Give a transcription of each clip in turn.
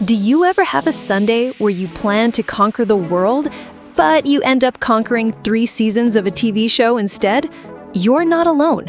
Do you ever have a Sunday where you plan to conquer the world, but you end up conquering 3 seasons of a TV show instead? You're not alone.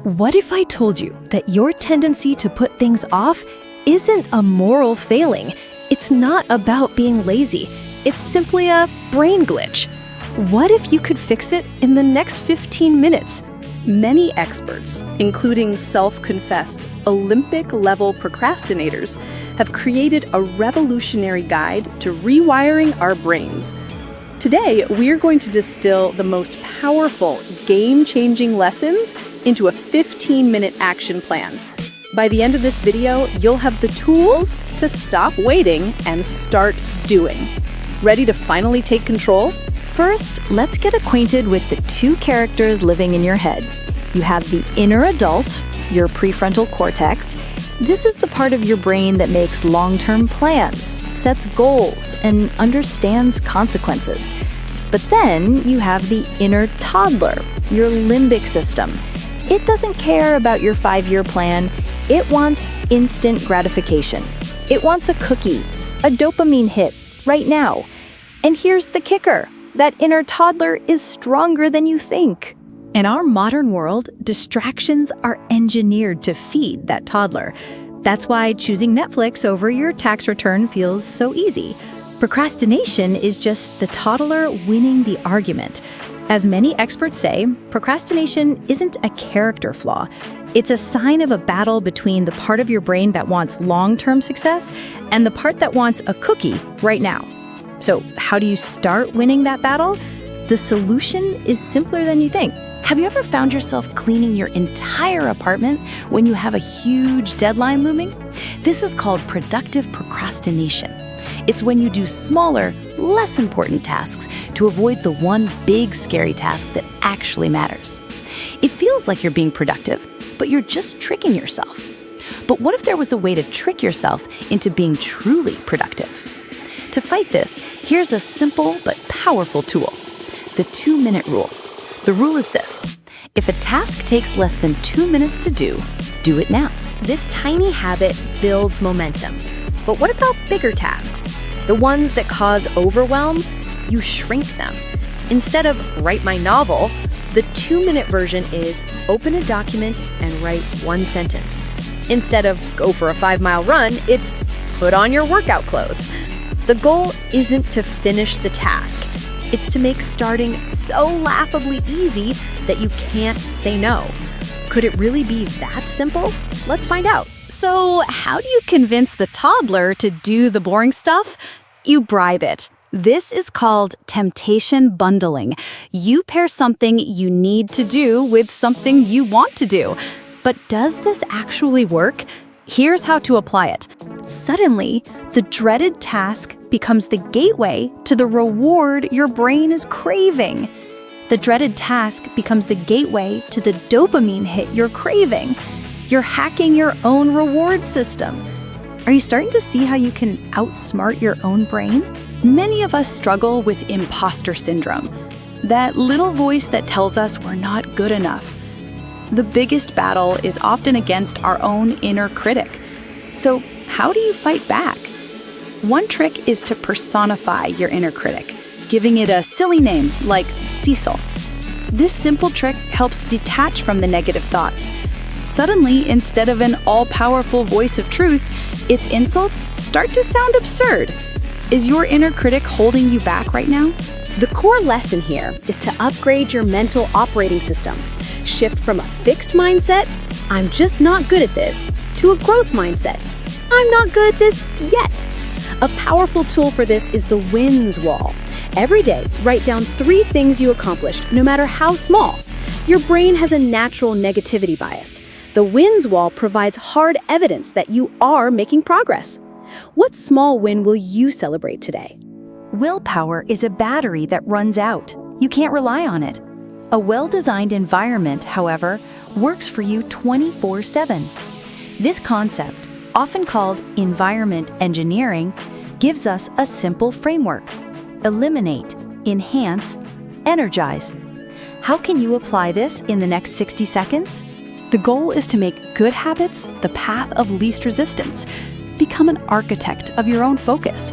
What if I told you that your tendency to put things off isn't a moral failing? It's not about being lazy. It's simply a brain glitch. What if you could fix it in the next 15 minutes? Many experts, including self-confessed Olympic-level procrastinators, have created a revolutionary guide to rewiring our brains. Today, we are going to distill the most powerful, game-changing lessons into a 15-minute action plan. By the end of this video, you'll have the tools to stop waiting and start doing. Ready to finally take control? First, let's get acquainted with the 2 characters living in your head. You have the inner adult, your prefrontal cortex. This is the part of your brain that makes long-term plans, sets goals, and understands consequences. But then you have the inner toddler, your limbic system. It doesn't care about your 5-year plan. It wants instant gratification. It wants a cookie, a dopamine hit, right now. And here's the kicker. That inner toddler is stronger than you think. In our modern world, distractions are engineered to feed that toddler. That's why choosing Netflix over your tax return feels so easy. Procrastination is just the toddler winning the argument. As many experts say, procrastination isn't a character flaw. It's a sign of a battle between the part of your brain that wants long-term success and the part that wants a cookie right now. So how do you start winning that battle? The solution is simpler than you think. Have you ever found yourself cleaning your entire apartment when you have a huge deadline looming? This is called productive procrastination. It's when you do smaller, less important tasks to avoid the one big scary task that actually matters. It feels like you're being productive, but you're just tricking yourself. But what if there was a way to trick yourself into being truly productive? To fight this, here's a simple but powerful tool, the 2-minute rule. The rule is this: if a task takes less than 2 minutes to do it now. This tiny habit builds momentum. But what about bigger tasks? The ones that cause overwhelm? You shrink them. Instead of write my novel, the 2-minute version is open a document and write 1 sentence. Instead of go for a 5-mile run, it's put on your workout clothes. The goal isn't to finish the task. It's to make starting so laughably easy that you can't say no. Could it really be that simple? Let's find out. So, how do you convince the toddler to do the boring stuff? You bribe it. This is called temptation bundling. You pair something you need to do with something you want to do. But does this actually work? Here's how to apply it. Suddenly, the dreaded task becomes the gateway to the reward your brain is craving. The dreaded task becomes the gateway to the dopamine hit you're craving. You're hacking your own reward system. Are you starting to see how you can outsmart your own brain? Many of us struggle with imposter syndrome, that little voice that tells us we're not good enough. The biggest battle is often against our own inner critic. So, how do you fight back? One trick is to personify your inner critic, giving it a silly name like Cecil. This simple trick helps detach from the negative thoughts. Suddenly, instead of an all-powerful voice of truth, its insults start to sound absurd. Is your inner critic holding you back right now? The core lesson here is to upgrade your mental operating system. Shift from a fixed mindset, I'm just not good at this, to a growth mindset, I'm not good at this yet. A powerful tool for this is the wins wall. Every day, write down 3 things you accomplished, no matter how small. Your brain has a natural negativity bias. The wins wall provides hard evidence that you are making progress. What small win will you celebrate today? Willpower is a battery that runs out. You can't rely on it. A well-designed environment, however, works for you 24/7. This concept, often called environment engineering, gives us a simple framework: eliminate, enhance, energize. How can you apply this in the next 60 seconds? The goal is to make good habits the path of least resistance. become an architect of your own focus.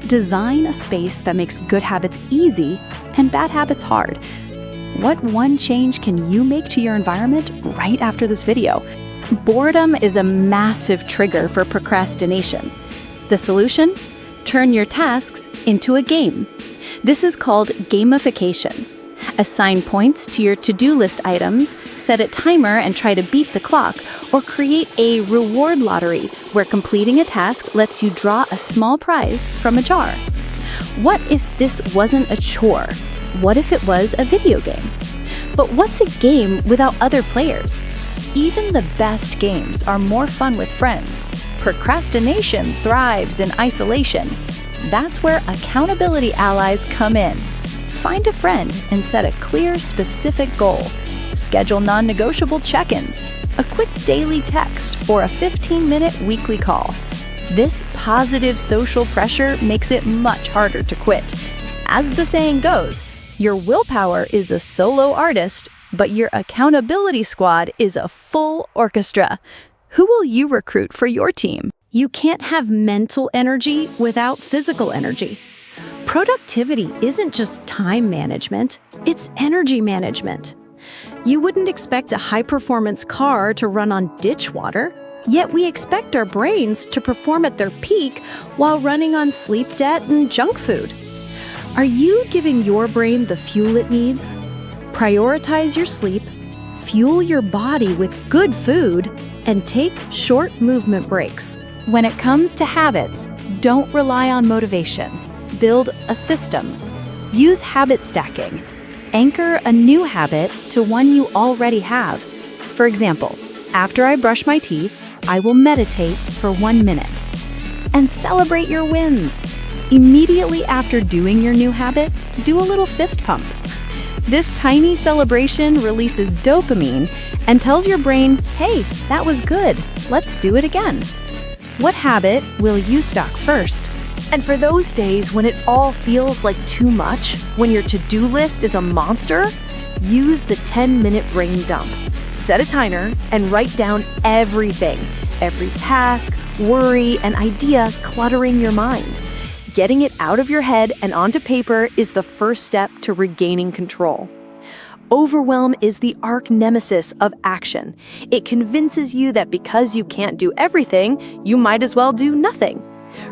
Design a space that makes good habits easy and bad habits hard. What one change can you make to your environment right after this video? Boredom is a massive trigger for procrastination. The solution? Turn your tasks into a game. This is called gamification. Assign points to your to-do list items, set a timer and try to beat the clock, or create a reward lottery where completing a task lets you draw a small prize from a jar. What if this wasn't a chore? What if it was a video game? But what's a game without other players? Even the best games are more fun with friends. Procrastination thrives in isolation. That's where accountability allies come in. Find a friend and set a clear, specific goal. Schedule non-negotiable check-ins, a quick daily text, or a 15-minute weekly call. This positive social pressure makes it much harder to quit. As the saying goes, your willpower is a solo artist, but your accountability squad is a full orchestra. Who will you recruit for your team? You can't have mental energy without physical energy. Productivity isn't just time management, it's energy management. You wouldn't expect a high-performance car to run on ditch water, yet we expect our brains to perform at their peak while running on sleep debt and junk food. Are you giving your brain the fuel it needs? Prioritize your sleep, fuel your body with good food, and take short movement breaks. When it comes to habits, don't rely on motivation. Build a system. Use habit stacking. Anchor a new habit to one you already have. For example, after I brush my teeth, I will meditate for 1 minute. And celebrate your wins. Immediately after doing your new habit, do a little fist pump. This tiny celebration releases dopamine and tells your brain, hey, that was good, let's do it again. What habit will you stock first? And for those days when it all feels like too much, when your to-do list is a monster, use the 10-minute brain dump. Set a timer and write down everything, every task, worry, and idea cluttering your mind. Getting it out of your head and onto paper is the first step to regaining control. Overwhelm is the arch nemesis of action. It convinces you that because you can't do everything, you might as well do nothing.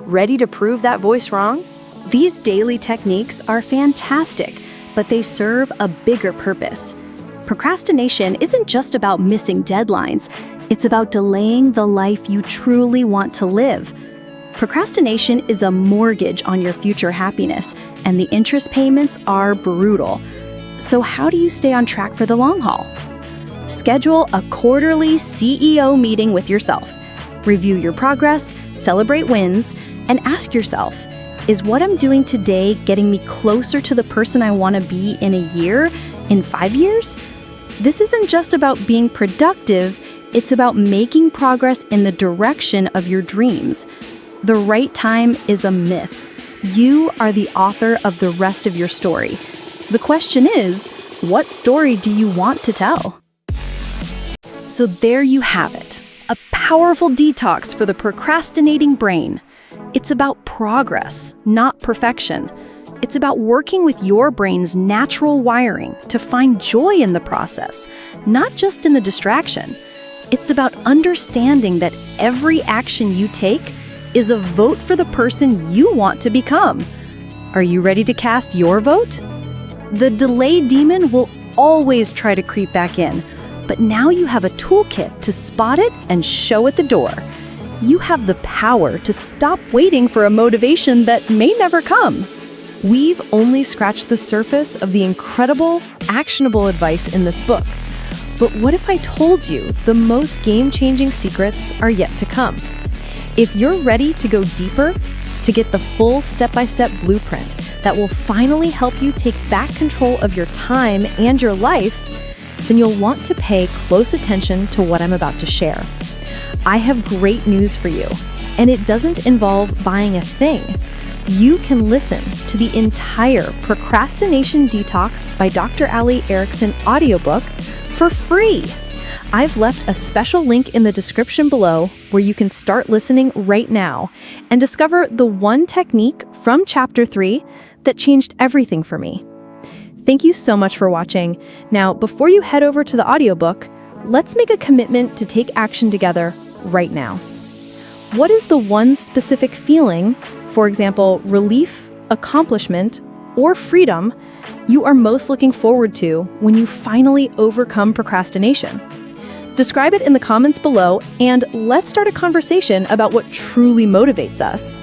Ready to prove that voice wrong? These daily techniques are fantastic, but they serve a bigger purpose. Procrastination isn't just about missing deadlines, it's about delaying the life you truly want to live. Procrastination is a mortgage on your future happiness, and the interest payments are brutal. So how do you stay on track for the long haul? Schedule a quarterly CEO meeting with yourself. Review your progress, celebrate wins, and ask yourself, is what I'm doing today getting me closer to the person I want to be in a year, in 5 years? This isn't just about being productive, it's about making progress in the direction of your dreams. The right time is a myth. You are the author of the rest of your story. The question is, what story do you want to tell? So there you have it, a powerful detox for the procrastinating brain. It's about progress, not perfection. It's about working with your brain's natural wiring to find joy in the process, not just in the distraction. It's about understanding that every action you take is a vote for the person you want to become. Are you ready to cast your vote? The delay demon will always try to creep back in, but now you have a toolkit to spot it and show it the door. You have the power to stop waiting for a motivation that may never come. We've only scratched the surface of the incredible, actionable advice in this book. But what if I told you the most game-changing secrets are yet to come? If you're ready to go deeper, to get the full step-by-step blueprint that will finally help you take back control of your time and your life, then you'll want to pay close attention to what I'm about to share. I have great news for you, and it doesn't involve buying a thing. You can listen to the entire Procrastination Detox by Dr. Ali Erickson audiobook for free. I've left a special link in the description below where you can start listening right now and discover the one technique from Chapter 3 that changed everything for me. Thank you so much for watching. Now, before you head over to the audiobook, let's make a commitment to take action together right now. What is the one specific feeling, for example, relief, accomplishment, or freedom, you are most looking forward to when you finally overcome procrastination? Describe it in the comments below, and let's start a conversation about what truly motivates us.